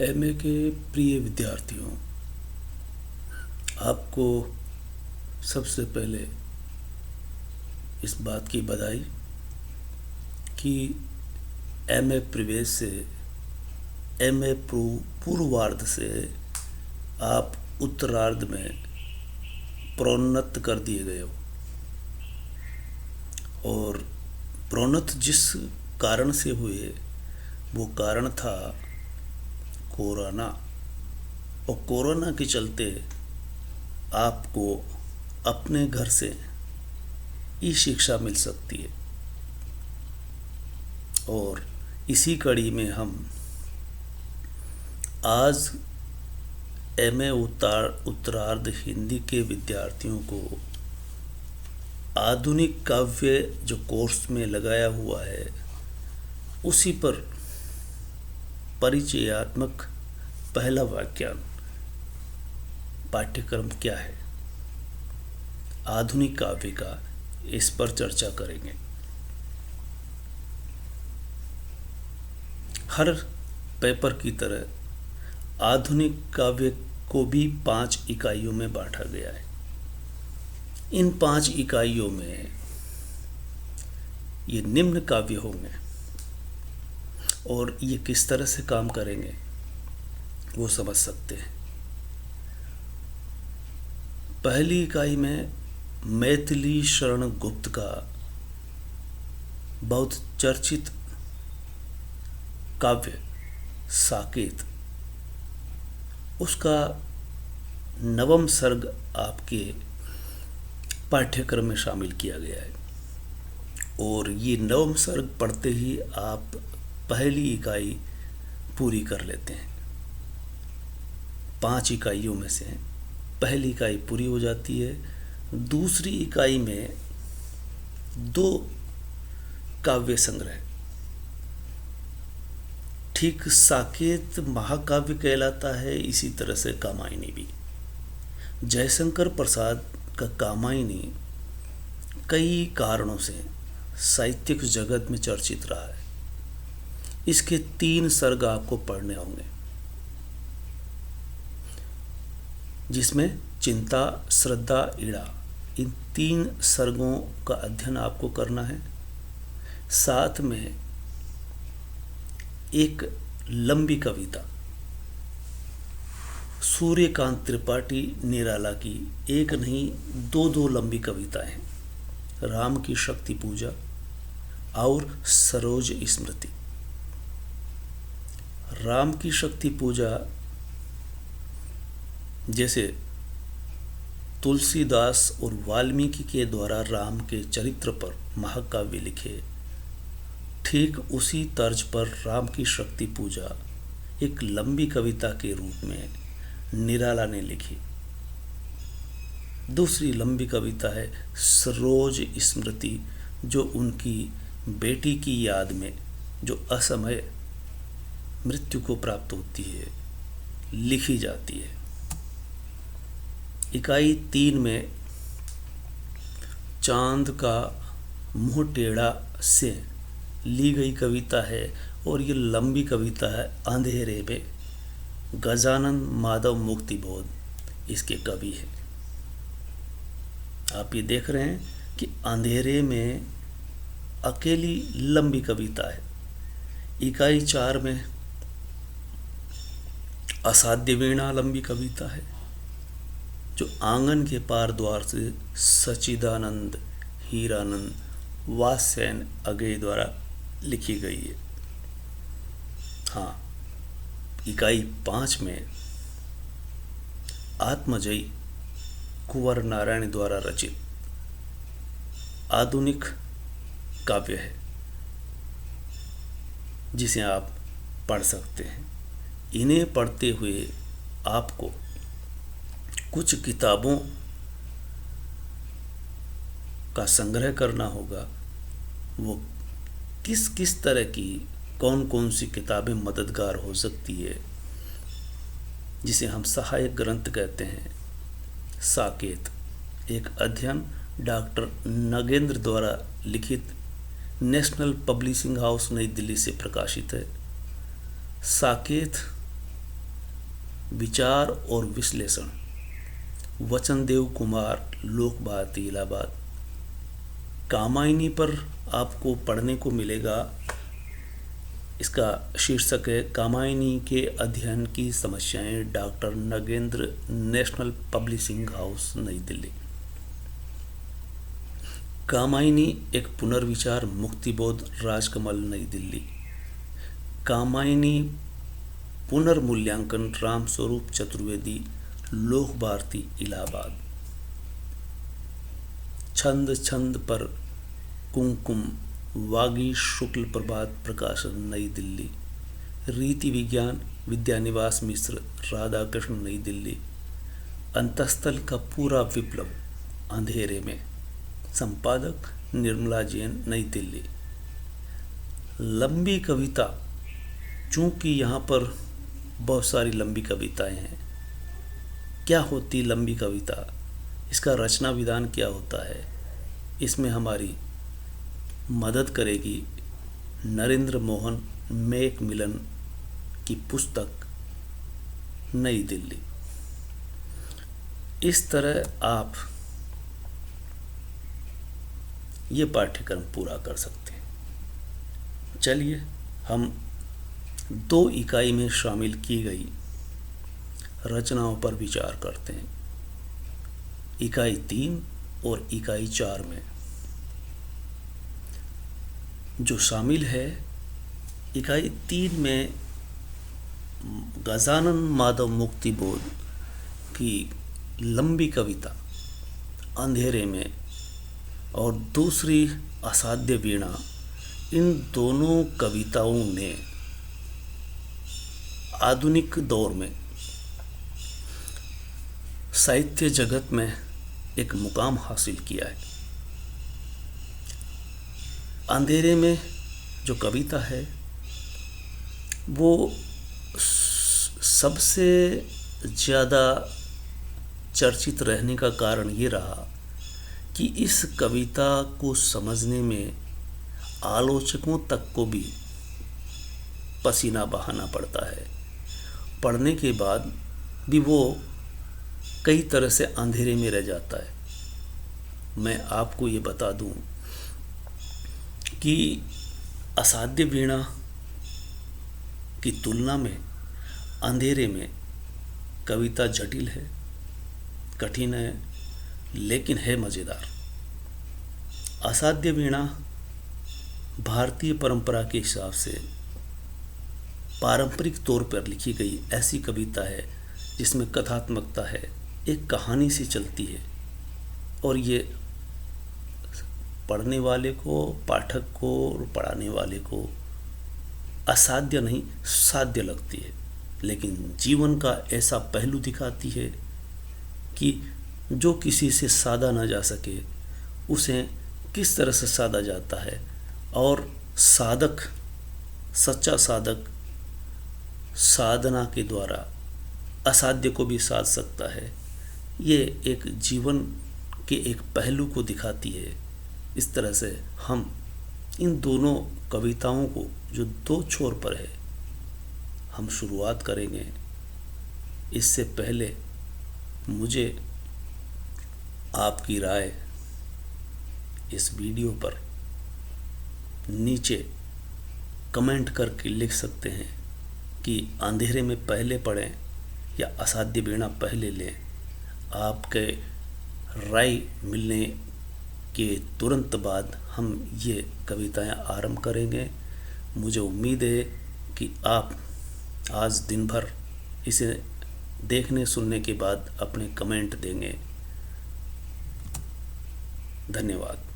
MA के प्रिय विद्यार्थियों, आपको सबसे पहले इस बात की बधाई कि एमए प्रवेश से एमए पूर्वार्ध से आप उत्तरार्ध में प्रोन्नत कर दिए गए हो। और प्रोन्नत जिस कारण से हुए वो कारण था कोरोना। और कोरोना के चलते आपको अपने घर से ई शिक्षा मिल सकती है। और इसी कड़ी में हम आज एमए उत्तरार्ध हिंदी के विद्यार्थियों को आधुनिक काव्य जो कोर्स में लगाया हुआ है उसी पर परिचयात्मक पहला व्याख्यान पाठ्यक्रम क्या है आधुनिक काव्य का, इस पर चर्चा करेंगे। हर पेपर की तरह आधुनिक काव्य को भी 5 इकाइयों में बांटा गया है। इन 5 इकाइयों में ये निम्न काव्य होंगे और ये किस तरह से काम करेंगे वो समझ सकते हैं। पहली इकाई में मैथिली शरण गुप्त का बहुत चर्चित काव्य साकेत, उसका 9वां सर्ग आपके पाठ्यक्रम में शामिल किया गया है। और ये 9वां सर्ग पढ़ते ही आप पहली इकाई पूरी कर लेते हैं। 5 इकाइयों में से पहली इकाई पूरी हो जाती है। दूसरी इकाई में 2 काव्य संग्रह, ठीक साकेत महाकाव्य कहलाता है, इसी तरह से कामायनी भी। जयशंकर प्रसाद का कामायनी कई कारणों से साहित्यिक जगत में चर्चित रहा है। इसके 3 सर्ग आपको पढ़ने होंगे, जिसमें चिंता, श्रद्धा, ईड़ा, इन 3 सर्गों का अध्ययन आपको करना है। साथ में एक लंबी कविता सूर्यकांत त्रिपाठी निराला की, एक नहीं 2 लंबी कविताएं, राम की शक्ति पूजा और सरोज स्मृति। राम की शक्ति पूजा जैसे तुलसीदास और वाल्मीकि के द्वारा राम के चरित्र पर महाकाव्य लिखे, ठीक उसी तर्ज पर राम की शक्ति पूजा एक लंबी कविता के रूप में निराला ने लिखी। दूसरी लंबी कविता है सरोज स्मृति, जो उनकी बेटी की याद में जो असमय मृत्यु को प्राप्त होती है लिखी जाती है। इकाई 3 में चांद का मुंह टेढ़ा से ली गई कविता है और ये लंबी कविता है अंधेरे में। गजानन माधव मुक्तिबोध इसके कवि हैं। आप ये देख रहे हैं कि अंधेरे में अकेली लंबी कविता है। इकाई 4 में असाध्य वीणा लंबी कविता है, जो आंगन के पार द्वार से सच्चिदानंद हीरानंद वात्स्ययन अगेय द्वारा लिखी गई है। हाँ, इकाई 5 में आत्मजयी कुंवर नारायण द्वारा रचित आधुनिक काव्य है, जिसे आप पढ़ सकते हैं। इन्हें पढ़ते हुए आपको कुछ किताबों का संग्रह करना होगा। वो किस किस तरह की कौन कौन सी किताबें मददगार हो सकती है, जिसे हम सहायक ग्रंथ कहते हैं। साकेत एक अध्ययन डॉक्टर नगेंद्र द्वारा लिखित नेशनल पब्लिशिंग हाउस नई दिल्ली से प्रकाशित है। साकेत विचार और विश्लेषण, वचनदेव कुमार, लोक भारती इलाहाबाद। कामायनी पर आपको पढ़ने को मिलेगा। इसका शीर्षक है कामायनी के अध्ययन की समस्याएं, doctor Nagendra, national publishing house, नई दिल्ली। कामायनी एक पुनर्विचार, मुक्तिबोध, राजकमल, नई दिल्ली। कामायनी पुनर्मूल्यांकन, रामस्वरूप चतुर्वेदी, लोक भारती इलाहाबाद। छंद छंद पर कुमकुम, वागी शुक्ल प्रभात प्रकाशन, नई दिल्ली। रीति विज्ञान, विद्यानिवास मिश्र, राधा कृष्ण, नई दिल्ली। अंतस्थल का पूरा विप्लव, अंधेरे में, संपादक निर्मला जैन, नई दिल्ली। लंबी कविता, चूंकि यहाँ पर बहुत सारी लंबी कविताएं हैं। क्या होती लंबी कविता, इसका रचना विधान क्या होता है, इसमें हमारी मदद करेगी नरेंद्र मोहन मैकमिलन की पुस्तक, नई दिल्ली। इस तरह आप ये पाठ्यक्रम पूरा कर सकते हैं। चलिए हम 2 इकाई में शामिल की गई रचनाओं पर विचार करते हैं। इकाई 3 और इकाई 4 में जो शामिल है, इकाई 3 में गजानन माधव मुक्तिबोध की लंबी कविता अंधेरे में और दूसरी असाध्य वीणा, इन दोनों कविताओं ने आधुनिक दौर में साहित्य जगत में एक मुकाम हासिल किया है। अंधेरे में जो कविता है वो सबसे ज़्यादा चर्चित रहने का कारण ये रहा कि इस कविता को समझने में आलोचकों तक को भी पसीना बहाना पड़ता है। पढ़ने के बाद भी वो कई तरह से अंधेरे में रह जाता है। मैं आपको ये बता दूं कि असाध्य वीणा की तुलना में अंधेरे में कविता जटिल है, कठिन है, लेकिन है मज़ेदार। असाध्य वीणा भारतीय परंपरा के हिसाब से पारंपरिक तौर पर लिखी गई ऐसी कविता है जिसमें कथात्मकता है, एक कहानी सी चलती है और ये पढ़ने वाले को, पाठक को और पढ़ाने वाले को असाध्य नहीं साध्य लगती है। लेकिन जीवन का ऐसा पहलू दिखाती है कि जो किसी से साधा ना जा सके उसे किस तरह से साधा जाता है और साधक, सच्चा साधक साधना के द्वारा असाध्य को भी साध सकता है। ये एक जीवन के एक पहलू को दिखाती है। इस तरह से हम इन दोनों कविताओं को जो 2 छोर पर है हम शुरुआत करेंगे। इससे पहले मुझे आपकी राय इस वीडियो पर नीचे कमेंट करके लिख सकते हैं कि अंधेरे में पहले पढ़ें या असाध्य वीणा पहले लें। आपके राय मिलने के तुरंत बाद हम ये कविताएं आरंभ करेंगे। मुझे उम्मीद है कि आप आज दिन भर इसे देखने सुनने के बाद अपने कमेंट देंगे। धन्यवाद।